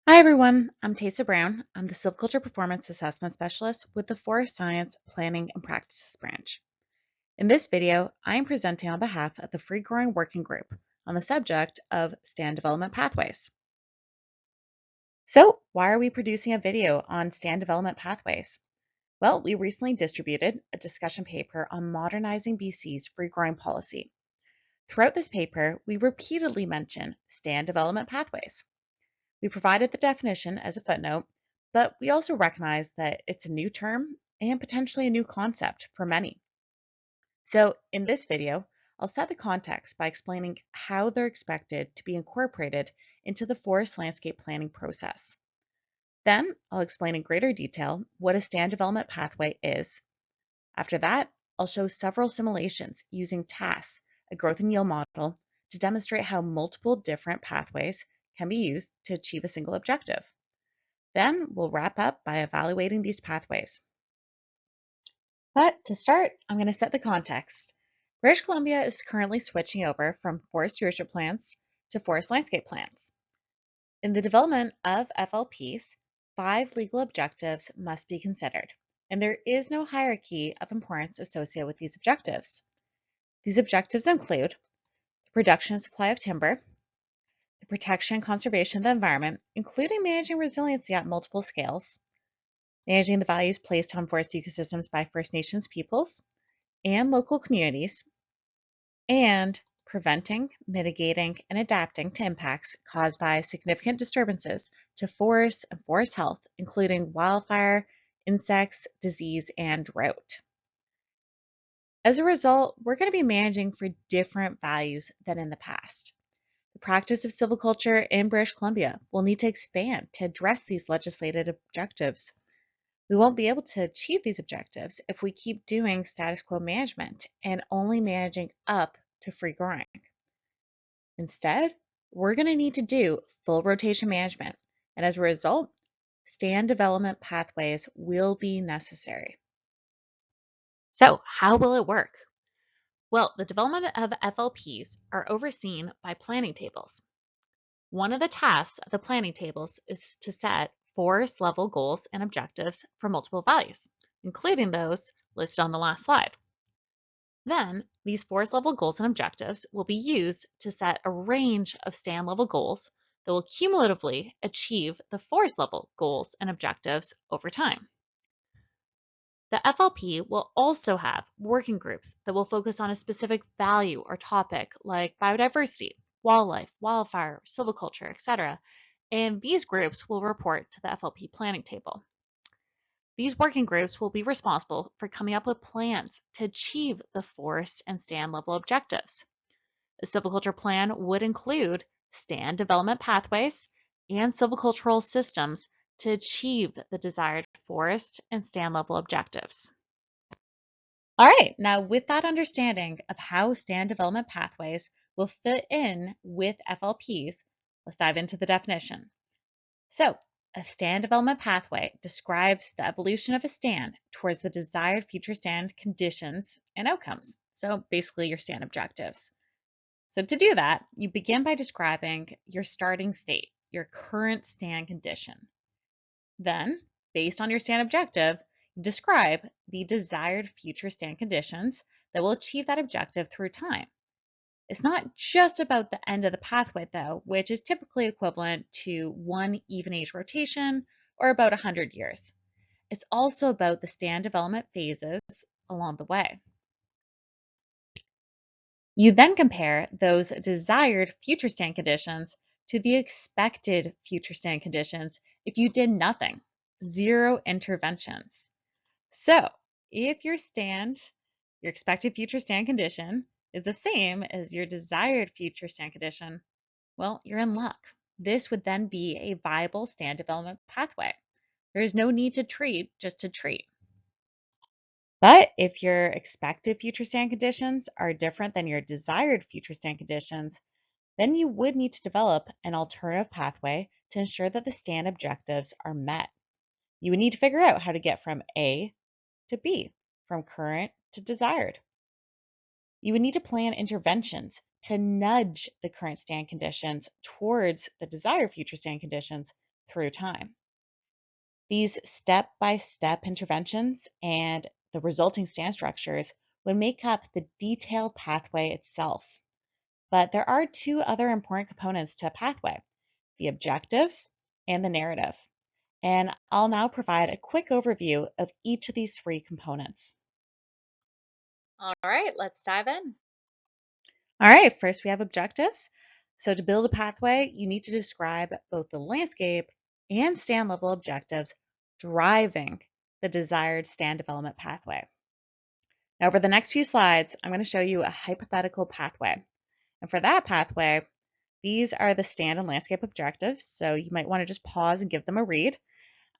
Hi everyone, I'm Taysa Brown. I'm the Silviculture Performance Assessment Specialist with the Forest Science Planning and Practices branch. In this video, I am presenting on behalf of the Free Growing Working Group on the subject of stand development pathways. So, why are we producing a video on stand development pathways? Well, we recently distributed a discussion paper on modernizing BC's free growing policy. Throughout this paper, we repeatedly mention stand development pathways. We provided the definition as a footnote, but we also recognize that it's a new term and potentially a new concept for many. So in this video, I'll set the context by explaining how they're expected to be incorporated into the forest landscape planning process. Then I'll explain in greater detail what a stand development pathway is. After that, I'll show several simulations using TASS, a growth and yield model, to demonstrate how multiple different pathways can be used to achieve a single objective. Then we'll wrap up by evaluating these pathways. But to start, I'm going to set the context. British Columbia is currently switching over from forest stewardship plans to forest landscape plans. In the development of FLPs, 5 legal objectives must be considered, and there is no hierarchy of importance associated with these objectives. These objectives include the production and supply of timber, the protection and conservation of the environment, including managing resiliency at multiple scales, managing the values placed on forest ecosystems by First Nations peoples and local communities, and preventing, mitigating, and adapting to impacts caused by significant disturbances to forests and forest health, including wildfire, insects, disease, and drought. As a result, we're going to be managing for different values than in the past. The practice of silviculture in British Columbia will need to expand to address these legislated objectives. We won't be able to achieve these objectives if we keep doing status quo management and only managing up to free growing. Instead, we're going to need to do full rotation management, and as a result, stand development pathways will be necessary. So, how will it work? Well, the development of FLPs are overseen by planning tables. One of the tasks of the planning tables is to set forest level goals and objectives for multiple values, including those listed on the last slide. Then, these forest level goals and objectives will be used to set a range of stand level goals that will cumulatively achieve the forest level goals and objectives over time. The FLP will also have working groups that will focus on a specific value or topic like biodiversity, wildlife, wildfire, silviculture, etc. And these groups will report to the FLP planning table. These working groups will be responsible for coming up with plans to achieve the forest and stand level objectives. A silviculture plan would include stand development pathways and silvicultural systems to achieve the desired forest and stand level objectives. All right, now with that understanding of how stand development pathways will fit in with FLPs, let's dive into the definition. So, a stand development pathway describes the evolution of a stand towards the desired future stand conditions and outcomes. So, basically, your stand objectives. So, to do that, you begin by describing your starting state, your current stand condition. Then, based on your stand objective, describe the desired future stand conditions that will achieve that objective through time. It's not just about the end of the pathway, though, which is typically equivalent to one even age rotation or about 100 years. It's also about the stand development phases along the way. You then compare those desired future stand conditions to the expected future stand conditions if you did nothing, zero interventions. So if your expected future stand condition is the same as your desired future stand condition, well, you're in luck. This would then be a viable stand development pathway. There is no need to treat just to treat. But if your expected future stand conditions are different than your desired future stand conditions, then you would need to develop an alternative pathway to ensure that the stand objectives are met. You would need to figure out how to get from A to B, from current to desired. You would need to plan interventions to nudge the current stand conditions towards the desired future stand conditions through time. These step-by-step interventions and the resulting stand structures would make up the detailed pathway itself. But there are two other important components to a pathway: the objectives and the narrative. And I'll now provide a quick overview of each of these three components. All right, let's dive in. All right, first we have objectives. So to build a pathway, you need to describe both the landscape and stand level objectives driving the desired stand development pathway. Now, over the next few slides, I'm going to show you a hypothetical pathway. And for that pathway, these are the stand and landscape objectives. So you might want to just pause and give them a read.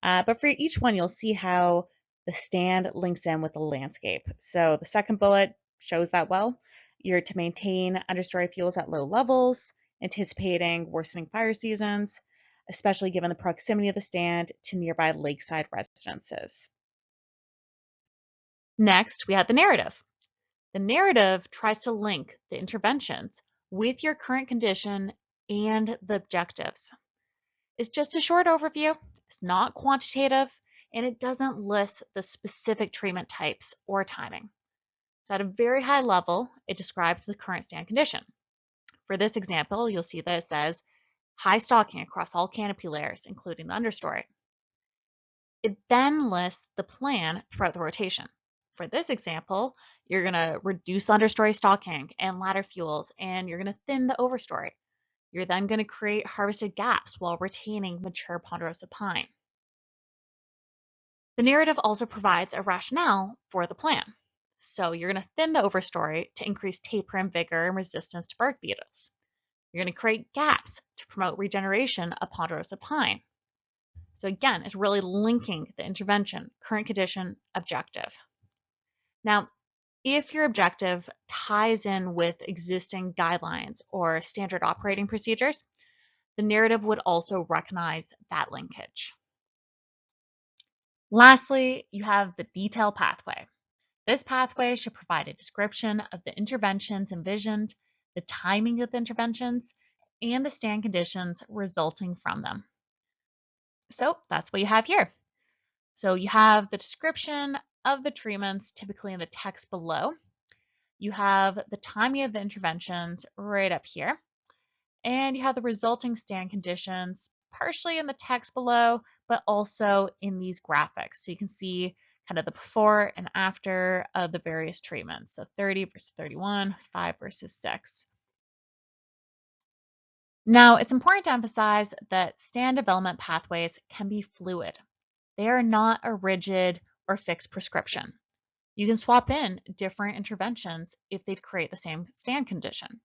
But for each one, you'll see how the stand links in with the landscape. So the second bullet shows that well. You're to maintain understory fuels at low levels, anticipating worsening fire seasons, especially given the proximity of the stand to nearby lakeside residences. Next, we have the narrative. The narrative tries to link the interventions with your current condition and the objectives. It's just a short overview, it's not quantitative, and it doesn't list the specific treatment types or timing. So at a very high level, it describes the current stand condition. For this example, you'll see that it says high stalking across all canopy layers, including the understory. It then lists the plan throughout the rotation. For this example, you're going to reduce the understory stalking and ladder fuels, and you're going to thin the overstory. You're then going to create harvested gaps while retaining mature ponderosa pine. The narrative also provides a rationale for the plan. So you're going to thin the overstory to increase taper and vigor and resistance to bark beetles. You're going to create gaps to promote regeneration of ponderosa pine. So again, it's really linking the intervention, current condition, objective. Now, if your objective ties in with existing guidelines or standard operating procedures, the narrative would also recognize that linkage. Lastly, you have the detail pathway. This pathway should provide a description of the interventions envisioned, the timing of the interventions, and the stand conditions resulting from them. So that's what you have here. So you have the description of the treatments, typically in the text below. You have the timing of the interventions right up here. And you have the resulting stand conditions, partially in the text below, but also in these graphics. So you can see kind of the before and after of the various treatments. So 30 versus 31, 5 versus 6. Now, it's important to emphasize that stand development pathways can be fluid. They are not a rigid or fixed prescription. You can swap in different interventions if they create the same stand condition.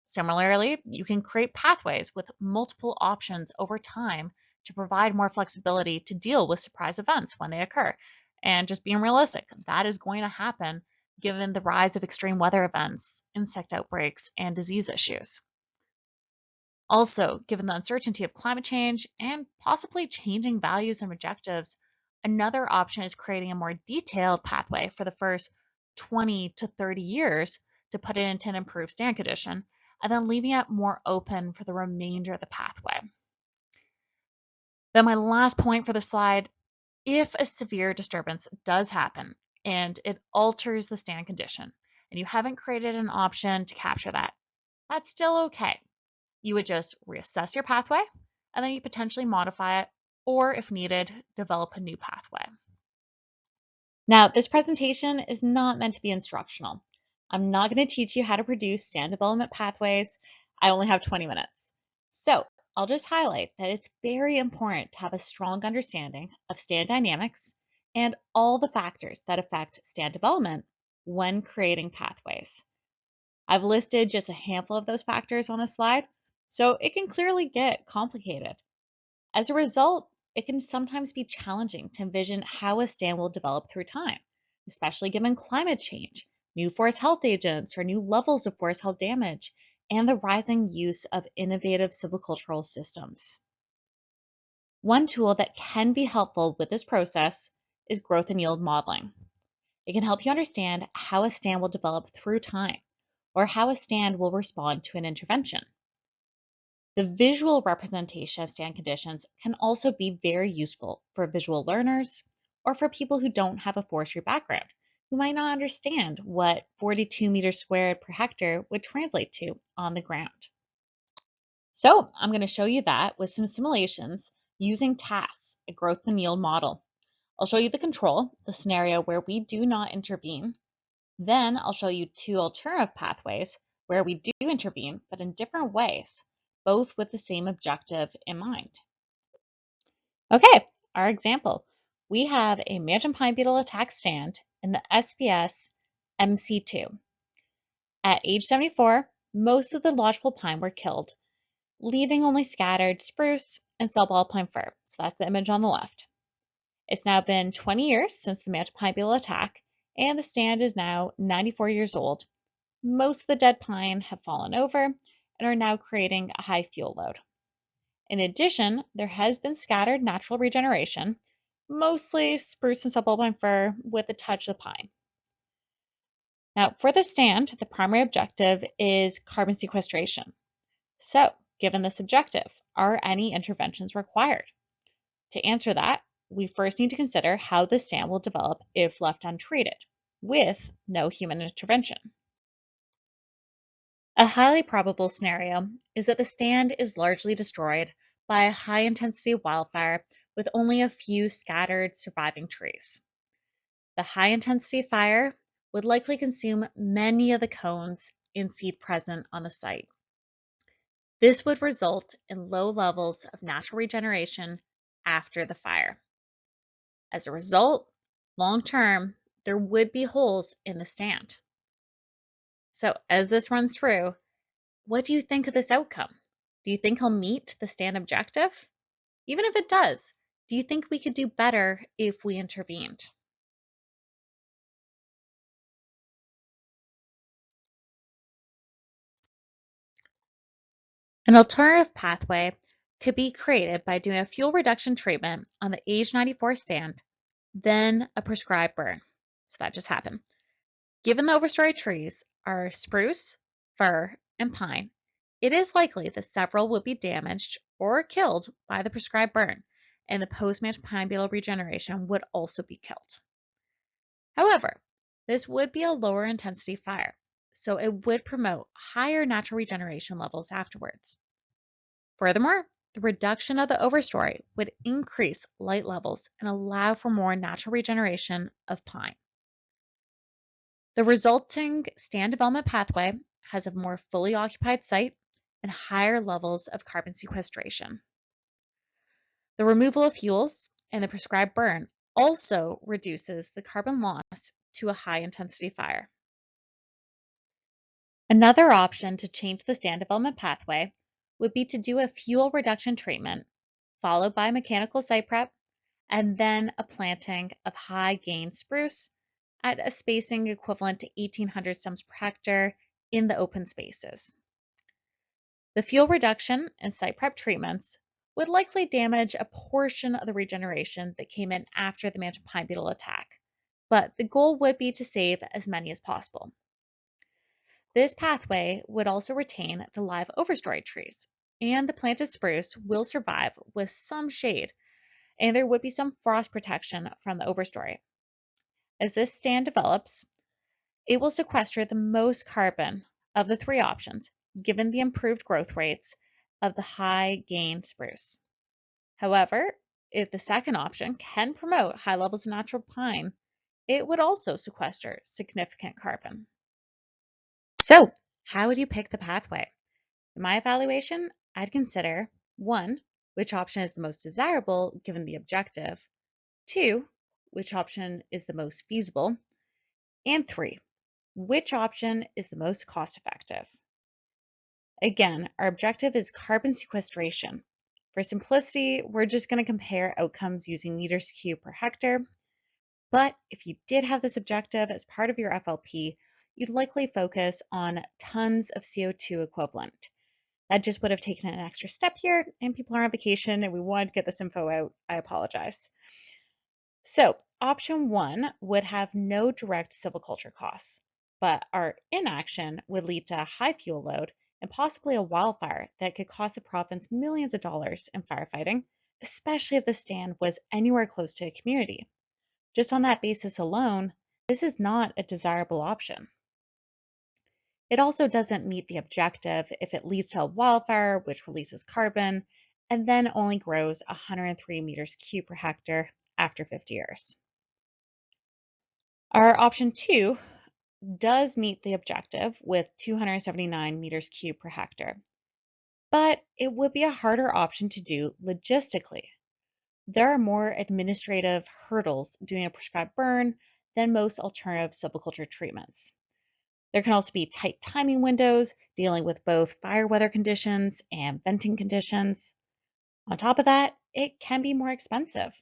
Similarly, you can create pathways with multiple options over time to provide more flexibility to deal with surprise events when they occur. And just being realistic, that is going to happen given the rise of extreme weather events, insect outbreaks, and disease issues. Also, given the uncertainty of climate change and possibly changing values and objectives, another option is creating a more detailed pathway for the first 20 to 30 years to put it into an improved stand condition, and then leaving it more open for the remainder of the pathway. Then my last point for the slide, if a severe disturbance does happen and it alters the stand condition, and you haven't created an option to capture that, that's still okay. You would just reassess your pathway, and then you potentially modify it, or if needed, develop a new pathway. Now, this presentation is not meant to be instructional. I'm not going to teach you how to produce stand development pathways. I only have 20 minutes. So I'll just highlight that it's very important to have a strong understanding of stand dynamics and all the factors that affect stand development when creating pathways. I've listed just a handful of those factors on a slide, so it can clearly get complicated. As a result, it can sometimes be challenging to envision how a stand will develop through time, especially given climate change, new forest health agents, or new levels of forest health damage, and the rising use of innovative silvicultural systems. One tool that can be helpful with this process is growth and yield modeling. It can help you understand how a stand will develop through time, or how a stand will respond to an intervention. The visual representation of stand conditions can also be very useful for visual learners or for people who don't have a forestry background, who might not understand what 42 meters squared per hectare would translate to on the ground. So I'm going to show you that with some simulations using TAS, a growth and yield model. I'll show you the control, the scenario where we do not intervene. Then I'll show you two alternative pathways where we do intervene, but in different ways, both with the same objective in mind. Okay, our example. We have a management pine beetle attack stand in the SPS MC2. At age 74, most of the lodgepole pine were killed, leaving only scattered spruce and silver alpine fir. So that's the image on the left. It's now been 20 years since the management pine beetle attack, and the stand is now 94 years old. Most of the dead pine have fallen over and are now creating a high fuel load. In addition, there has been scattered natural regeneration, mostly spruce and subalpine fir with a touch of pine. Now, for the stand, the primary objective is carbon sequestration. So, given this objective, are any interventions required? To answer that, we first need to consider how the stand will develop if left untreated, with no human intervention. A highly probable scenario is that the stand is largely destroyed by a high-intensity wildfire with only a few scattered surviving trees. The high-intensity fire would likely consume many of the cones and seed present on the site. This would result in low levels of natural regeneration after the fire. As a result, long-term, there would be holes in the stand. So as this runs through, what do you think of this outcome? Do you think he'll meet the stand objective? Even if it does, do you think we could do better if we intervened? An alternative pathway could be created by doing a fuel reduction treatment on the age 94 stand, then a prescribed burn. So that just happened. Given the overstory trees are spruce, fir, and pine, it is likely that several will be damaged or killed by the prescribed burn, and the post-managed pine beetle regeneration would also be killed. However, this would be a lower intensity fire, so it would promote higher natural regeneration levels afterwards. Furthermore, the reduction of the overstory would increase light levels and allow for more natural regeneration of pine. The resulting stand development pathway has a more fully occupied site and higher levels of carbon sequestration. The removal of fuels and the prescribed burn also reduces the carbon loss to a high intensity fire. Another option to change the stand development pathway would be to do a fuel reduction treatment, followed by mechanical site prep, and then a planting of high gain spruce at a spacing equivalent to 1,800 stems per hectare in the open spaces. The fuel reduction and site prep treatments would likely damage a portion of the regeneration that came in after the management pine beetle attack, but the goal would be to save as many as possible. This pathway would also retain the live overstory trees, and the planted spruce will survive with some shade, and there would be some frost protection from the overstory. As this stand develops, it will sequester the most carbon of the three options, given the improved growth rates of the high gain spruce. However, if the second option can promote high levels of natural pine, it would also sequester significant carbon. So, how would you pick the pathway? In my evaluation, I'd consider 1, which option is the most desirable given the objective, 2, which option is the most feasible, and 3, which option is the most cost effective. Again, our objective is carbon sequestration. For simplicity, we're just going to compare outcomes using meters cubed per hectare. But if you did have this objective as part of your FLP, you'd likely focus on tons of CO2 equivalent. That just would have taken an extra step here, and people are on vacation and we wanted to get this info out. I apologize. So option 1 would have no direct silviculture costs, but our inaction would lead to a high fuel load and possibly a wildfire that could cost the province millions of dollars in firefighting, especially if the stand was anywhere close to a community. Just on that basis alone, this is not a desirable option. It also doesn't meet the objective if it leads to a wildfire, which releases carbon, and then only grows 103 meters cubed per hectare after 50 years. Our option 2 does meet the objective with 279 meters cubed per hectare, but it would be a harder option to do logistically. There are more administrative hurdles doing a prescribed burn than most alternative silviculture treatments. There can also be tight timing windows dealing with both fire weather conditions and venting conditions. On top of that, it can be more expensive.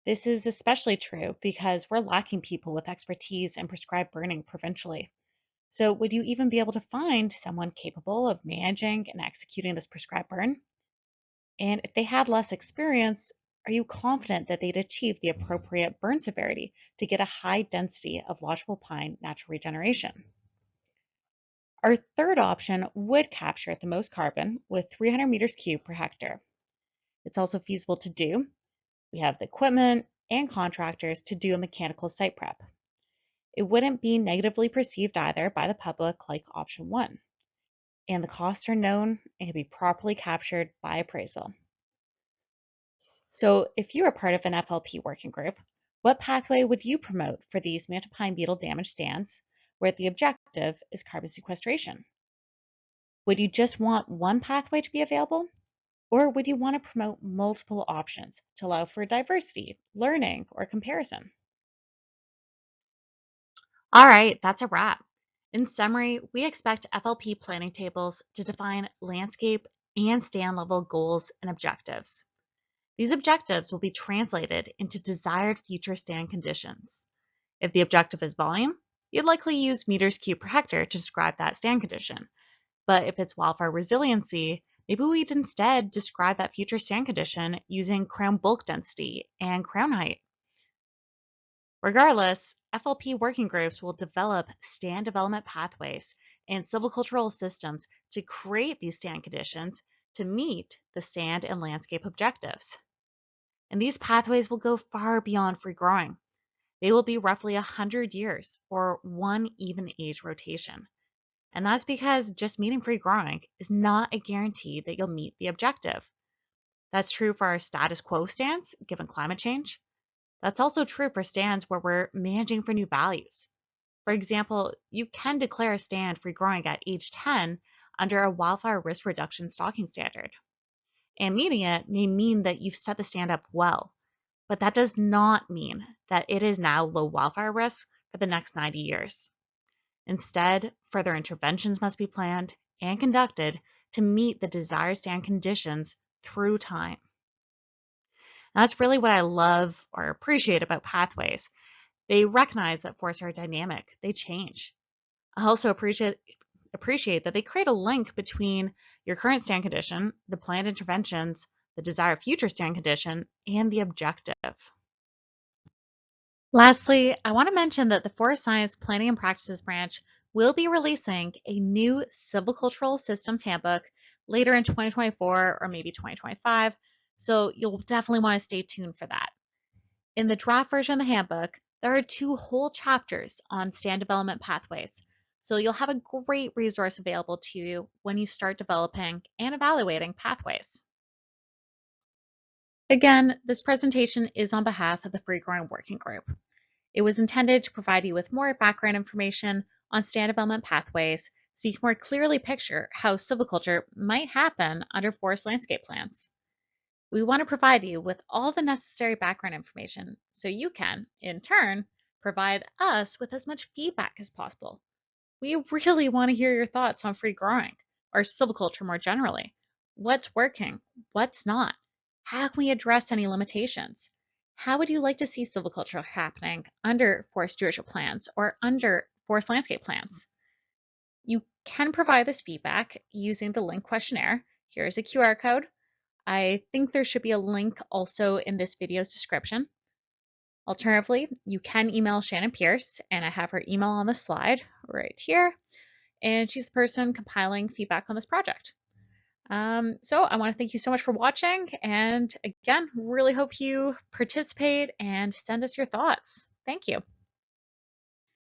This is especially true because we're lacking people with expertise in prescribed burning provincially. So, would you even be able to find someone capable of managing and executing this prescribed burn? And if they had less experience, are you confident that they'd achieve the appropriate burn severity to get a high density of lodgepole pine natural regeneration? Our third option would capture the most carbon with 300 meters cubed per hectare. It's also feasible to do. We have the equipment and contractors to do a mechanical site prep. It wouldn't be negatively perceived either by the public like option 1. And the costs are known and can be properly captured by appraisal. So if you are part of an FLP working group, what pathway would you promote for these mantle pine beetle damaged stands where the objective is carbon sequestration? Would you just want one pathway to be available? Or would you want to promote multiple options to allow for diversity, learning, or comparison? All right, that's a wrap. In summary, we expect FLP planning tables to define landscape and stand level goals and objectives. These objectives will be translated into desired future stand conditions. If the objective is volume, you'd likely use meters cubed per hectare to describe that stand condition. But if it's wildfire resiliency, maybe we'd instead describe that future stand condition using crown bulk density and crown height. Regardless, FLP working groups will develop stand development pathways and silvicultural systems to create these stand conditions to meet the stand and landscape objectives. And these pathways will go far beyond free growing. They will be roughly 100 years or one even age rotation. And that's because just meeting free growing is not a guarantee that you'll meet the objective. That's true for our status quo stands, given climate change. That's also true for stands where we're managing for new values. For example, you can declare a stand free growing at age 10 under a wildfire risk reduction stocking standard. And meeting it may mean that you've set the stand up well, but that does not mean that it is now low wildfire risk for the next 90 years. Instead, further interventions must be planned and conducted to meet the desired stand conditions through time. And that's really what I love or appreciate about pathways. They recognize that forests are dynamic, they change. I also appreciate that they create a link between your current stand condition, the planned interventions, the desired future stand condition, and the objective. Lastly, I want to mention that the Forest Science Planning and Practices branch will be releasing a new silvicultural systems handbook later in 2024 or maybe 2025, so you'll definitely want to stay tuned for that. In the draft version of the handbook, there are 2 whole chapters on stand development pathways, so you'll have a great resource available to you when you start developing and evaluating pathways. Again, this presentation is on behalf of the Free Growing Working Group. It was intended to provide you with more background information on stand development pathways so you can more clearly picture how silviculture might happen under forest landscape plans. We want to provide you with all the necessary background information so you can, in turn, provide us with as much feedback as possible. We really want to hear your thoughts on free growing or silviculture more generally. What's working? What's not? How can we address any limitations? How would you like to see silviculture happening under forest stewardship plans or under forest landscape plans? You can provide this feedback using the link questionnaire. Here's a QR code. I think there should be a link also in this video's description. Alternatively, you can email Shannon Pierce, and I have her email on the slide right here. and she's the person compiling feedback on this project. So I want to thank you so much for watching, and again, really hope you participate and send us your thoughts. Thank you.